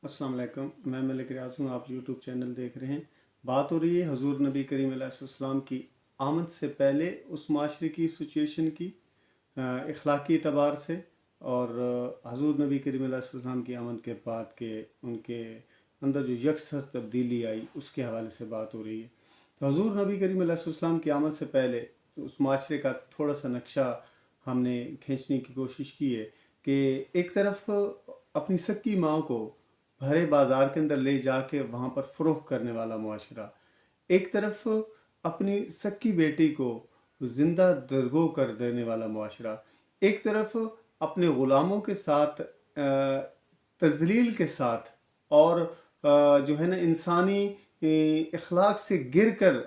अस्सलाम वालेकुम। मैं मलिक रियाज हूँ। आप यूट्यूब चैनल देख रहे हैं। बात हो रही है हुजूर नबी करीम अलैहिस्सलाम की आमद से पहले उस माशरे की सिचुएशन की, अखलाकी एतबार से, और हुजूर नबी करीम अलैहिस्सलाम की आमद के बाद के उनके अंदर जो यकसर तब्दीली आई उसके हवाले से बात हो रही है। तो हुजूर नबी करीम अलैहिस्सलाम की आमद से पहले उस माशरे का थोड़ा सा नक्शा हमने खींचने की कोशिश की है कि एक तरफ अपनी सक्की माँ को भरे बाज़ार के अंदर ले जाके वहाँ पर फ़रोख्त करने वाला मुआशरा, एक तरफ अपनी सक्की बेटी को ज़िंदा दरगो कर देने वाला मुआशरा, एक तरफ अपने ग़ुलामों के साथ तज़लील के साथ और जो है ना इंसानी अखलाक से गिर कर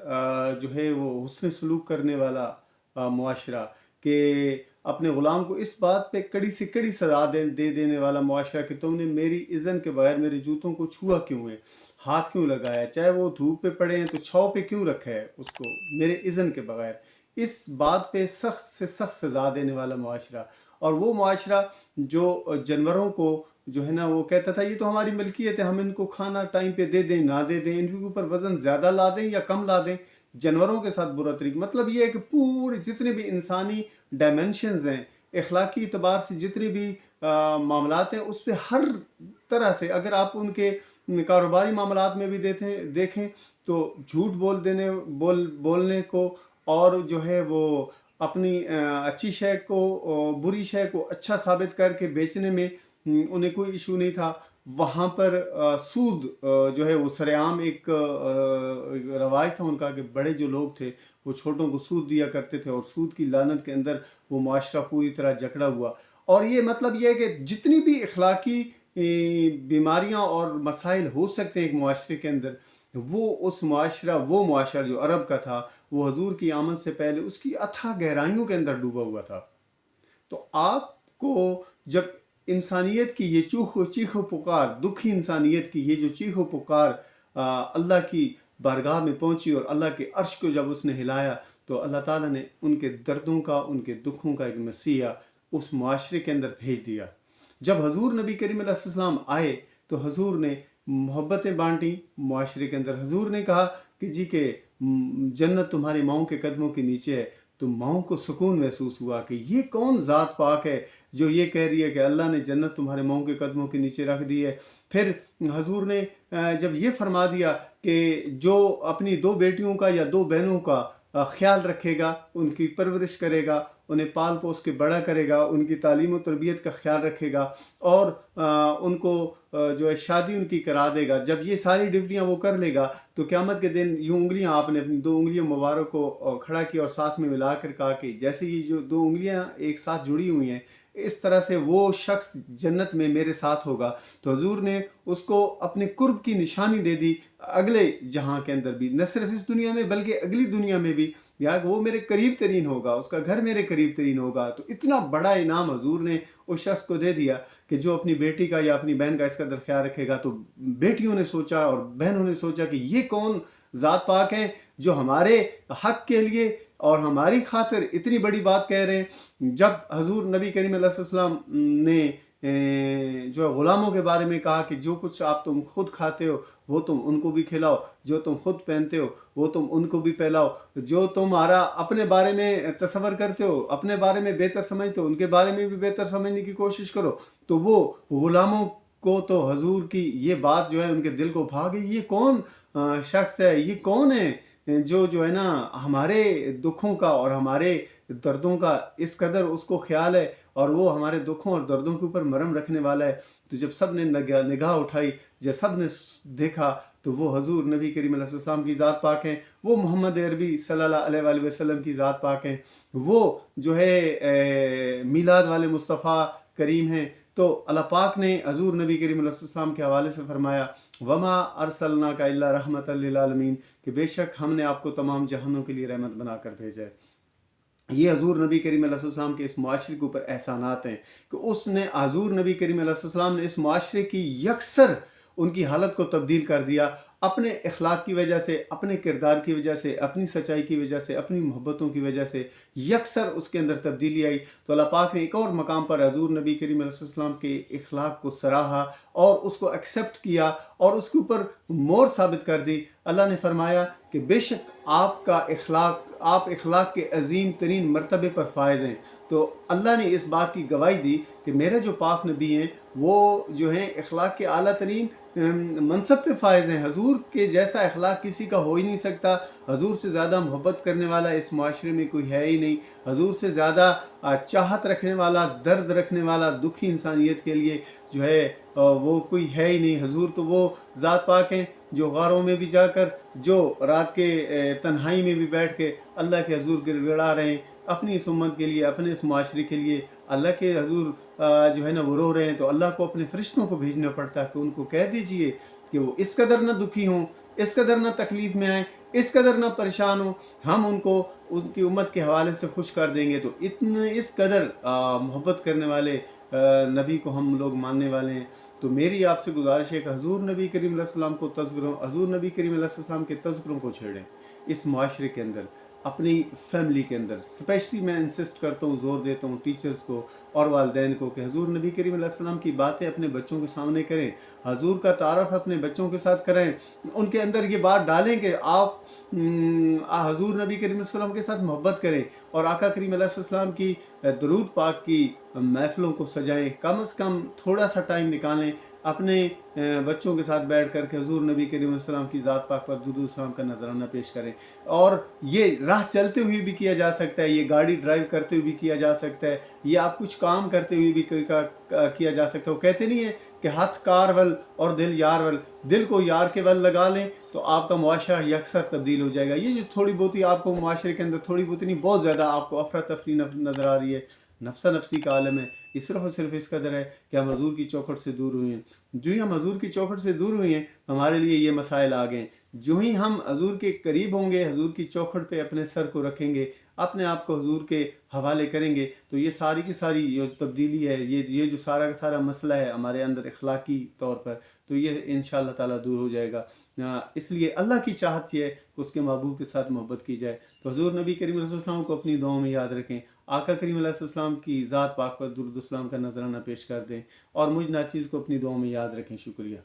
जो है वो हुस्न सलूक करने वाला मुआशरा, कि अपने ग़ुलाम को इस बात पे कड़ी से कड़ी सज़ा दे देने वाला मुआशरा कि तुमने मेरी इज़्न के बगैर मेरे जूतों को छुआ क्यों है, हाथ क्यों लगाया, चाहे वो धूप पे पड़े हैं तो छाँव पे क्यों रखा है उसको मेरे इज़्न के बगैर। इस बात पे सख्त से सख्त सज़ा देने वाला मुआशरा, और वो मुआशरा जो जानवरों को जो है ना वो कहता था ये तो हमारी मिल्कियत है, हम इनको खाना टाइम पे दे दें ना दे दें, इनके ऊपर वज़न ज़्यादा ला दें या कम ला दें, जानवरों के साथ बुरा तरीका। मतलब ये है कि पूरे जितने भी इंसानी डायमेंशंस हैं, अखलाकी एतबार से जितने भी मामलात हैं, उस पर हर तरह से अगर आप उनके कारोबारी मामलात में भी देखें तो झूठ बोलने को, और जो है वो अपनी अच्छी शय को बुरी शय को अच्छा साबित करके बेचने में उन्हें कोई इशू नहीं था। वहाँ पर सूद जो है वो सरेआम एक रवाज था उनका कि बड़े जो लोग थे वो छोटों को सूद दिया करते थे, और सूद की लानत के अंदर वो माशरा पूरी तरह जकड़ा हुआ। और ये मतलब ये है कि जितनी भी अखलाकी बीमारियाँ और मसाइल हो सकते हैं एक माशरे के अंदर, वो मुआशरा जो अरब का था वो हजूर की आमद से पहले उसकी अथाह गहराइयों के अंदर डूबा हुआ था। तो आपको जब इंसानियत की ये चीखो पुकार, दुखी इंसानियत की ये जो चीखो पुकार अल्लाह की बारगाह में पहुंची और अल्लाह के अर्श को जब उसने हिलाया, तो अल्लाह ताला ने उनके दर्दों का, उनके दुखों का एक मसीहा उस मुआशरे के अंदर भेज दिया। जब हजूर नबी करीम अलैहिस्सलाम आए तो हजूर ने मोहब्बतें बांटी मुआशरे के अंदर। हजूर ने कहा कि जी के जन्नत तुम्हारी माओं के कदमों के नीचे है। तो माओं को सुकून महसूस हुआ कि ये कौन ज़ात पाक है जो ये कह रही है कि अल्लाह ने जन्नत तुम्हारे माओं के कदमों के नीचे रख दी है। फिर हजूर ने जब ये फरमा दिया कि जो अपनी दो बेटियों का या दो बहनों का ख्याल रखेगा, उनकी परवरिश करेगा, उन्हें पाल पोस के बड़ा करेगा, उनकी तालीम और तरबियत का ख्याल रखेगा, और उनको जो है शादी उनकी करा देगा, जब ये सारी ड्यूटियाँ वो कर लेगा तो क़यामत के दिन यूँ उंगलियाँ आपने अपनी दो उंगलियों मुबारक को खड़ा किया और साथ में मिला कर कहा कि जैसे ये जो दो उंगलियाँ एक साथ जुड़ी हुई हैं, इस तरह से वो शख्स जन्नत में मेरे साथ होगा। तो हजूर ने उसको अपने कुर्ब की निशानी दे दी अगले जहाँ के अंदर भी, न सिर्फ इस दुनिया में बल्कि अगली दुनिया में भी, या वो मेरे करीब तरीन होगा, उसका घर मेरे करीब तरीन होगा। तो इतना बड़ा इनाम हजूर ने उस शख्स को दे दिया कि जो अपनी बेटी का या अपनी बहन का इस कदर ख्याल रखेगा। तो बेटियों ने सोचा और बहनों ने सोचा कि ये कौन ज़ात पाक है जो हमारे हक के लिए और हमारी खातिर इतनी बड़ी बात कह रहे हैं। जब हजूर नबी करीम अलैहिस्सलाम ने जो है ग़ुलामों के बारे में कहा कि जो कुछ तुम खुद खाते हो वो तुम उनको भी खिलाओ, जो तुम खुद पहनते हो वो तुम उनको भी पहनाओ, जो तुम्हारा अपने बारे में तसव्वुर करते हो, अपने बारे में बेहतर समझते हो, उनके बारे में भी बेहतर समझने की कोशिश करो। तो वो ग़ुलामों को तो हजूर की ये बात जो है उनके दिल को भा गई। ये कौन शख्स है, ये कौन है जो है ना हमारे दुखों का और हमारे दर्दों का इस कदर उसको ख्याल है, और वो हमारे दुखों और दर्दों के ऊपर मरहम रखने वाला है। तो जब सब ने निगाह उठाई, जब सब ने देखा, तो वो हजूर नबी करीम अलैहिस्सलाम की ज़ात पाक हैं, वो मोहम्मद अरबी सल्लल्लाहु अलैहि वसल्लम की ज़ात पाक हैं, वो जो है मीलाद वाले मुस्तफ़ा करीम हैं। तो अल्लाह पाक ने हजूर नबी करीम अलैहिस्सलाम के हवाले से फरमाया, वमा अरसलनाका इल्ला रहमतल लिल आलमीन, कि बेशक हमने आपको तमाम जहानों के लिए रहमत बनाकर भेजा है। ये हजूर नबी करीम अलैहिस्सलाम के इस मुआशरे के ऊपर एहसानात हैं कि उसने हजूर नबी करीम अलैहिस्सलाम ने इस मुआशरे की यकसर ان کی حالت کو تبدیل کر دیا اپنے اخلاق کی وجہ سے، اپنے کردار کی وجہ سے، اپنی سچائی کی وجہ سے، اپنی محبتوں کی وجہ سے یکسر اس کے اندر تبدیلی آئی۔ تو اللہ پاک نے ایک اور مقام پر حضور نبی کریم علیہ السلام کے اخلاق کو سراہا اور اس کو ایکسیپٹ کیا اور اس کے اوپر مور ثابت کر دی۔ اللہ نے فرمایا کہ بے شک آپ اخلاق کے عظیم ترین مرتبے پر فائز ہیں۔ تو اللہ نے اس بات کی گواہی دی کہ میرے جو پاک نبی ہیں وہ جو ہیں اخلاق کے اعلیٰ ترین منصب پہ فائز ہیں۔ حضور کے جیسا اخلاق کسی کا ہو ہی نہیں سکتا۔ حضور سے زیادہ محبت کرنے والا اس معاشرے میں کوئی ہے ہی نہیں۔ حضور سے زیادہ چاہت رکھنے والا، درد رکھنے والا دکھی انسانیت کے لیے جو ہے وہ کوئی ہے ہی نہیں۔ حضور تو وہ ذات پاک ہیں جو غاروں میں بھی جا کر، جو رات کے تنہائی میں بھی بیٹھ کے اللہ کے حضور گڑگڑا رہے ہیں اپنی اس امت کے لیے، اپنے اس معاشرے کے لیے۔ اللہ کے حضور جو ہے نا وہ رو رہے ہیں تو اللہ کو اپنے فرشتوں کو بھیجنا پڑتا ہے کہ ان کو کہہ دیجئے کہ وہ اس قدر نہ دکھی ہوں، اس قدر نہ تکلیف میں آئیں، اس قدر نہ پریشان ہوں، ہم ان کو ان کی امت کے حوالے سے خوش کر دیں گے۔ تو اس قدر محبت کرنے والے نبی کو ہم لوگ ماننے والے ہیں۔ تو میری آپ سے گزارش ہے کہ حضور نبی کریم علیہ السلام کو حضور نبی کریم علیہ السلام کے تذکروں کو چھیڑیں اس معاشرے کے اندر، اپنی فیملی کے اندر۔ اسپیشلی میں انسسٹ کرتا ہوں، زور دیتا ہوں ٹیچرز کو اور والدین کو کہ حضور نبی کریم علیہ السلام کی باتیں اپنے بچوں کے سامنے کریں، حضور کا تعارف اپنے بچوں کے ساتھ کریں، ان کے اندر یہ بات ڈالیں کہ آپ حضور نبی کریم علیہ السلام کے ساتھ محبت کریں اور آقا کریم علیہ السلام کی درود پاک کی محفلوں کو سجائیں۔ کم از کم تھوڑا سا ٹائم نکالیں اپنے بچوں کے ساتھ بیٹھ کر کے حضور نبی کریم علیہ السلام کی ذات پاک پر درود السلام کا نذرانہ پیش کریں۔ اور یہ راہ چلتے ہوئے بھی کیا جا سکتا ہے، یہ گاڑی ڈرائیو کرتے ہوئے بھی کیا جا سکتا ہے، یہ آپ کچھ کام کرتے ہوئے بھی کیا جا سکتا ہے۔ وہ کہتے نہیں ہیں کہ ہاتھ کار ول اور دل یار ول، دل کو یار کے ول لگا لیں تو آپ کا معاشرہ یکسر تبدیل ہو جائے گا۔ یہ جو تھوڑی بہتی آپ کو معاشرے کے اندر تھوڑی بہت نہیں، بہت زیادہ آپ کو افراتفری نظر آ رہی ہے، نفسا نفسی کا عالم ہے، یہ صرف اور صرف اس قدر ہے کہ ہم حضور کی چوکھٹ سے دور ہوئے ہیں۔ جو ہی ہم حضور کی چوکھٹ سے دور ہوئے ہیں ہمارے لیے یہ مسائل آ گئے ہیں۔ جو ہی ہم حضور کے قریب ہوں گے، حضور کی چوکھٹ پہ اپنے سر کو رکھیں گے، اپنے آپ کو حضور کے حوالے کریں گے تو یہ ساری کی ساری جو تبدیلی ہے، یہ جو سارا کا سارا مسئلہ ہے ہمارے اندر اخلاقی طور پر، تو یہ انشاءاللہ تعالیٰ دور ہو جائے گا۔ اس لیے اللہ کی چاہت یہ ہے کہ اس کے محبوب کے ساتھ محبت کی جائے۔ تو حضور نبی کریم علیہ السلام کو اپنی دعاؤں میں یاد رکھیں، آقا کریم علیہ السلام کی ذات پاک پر درود السلام کا نذرانہ پیش کر دیں اور مجھ ناچیز کو اپنی دعاؤں میں یاد رکھیں۔ شکریہ۔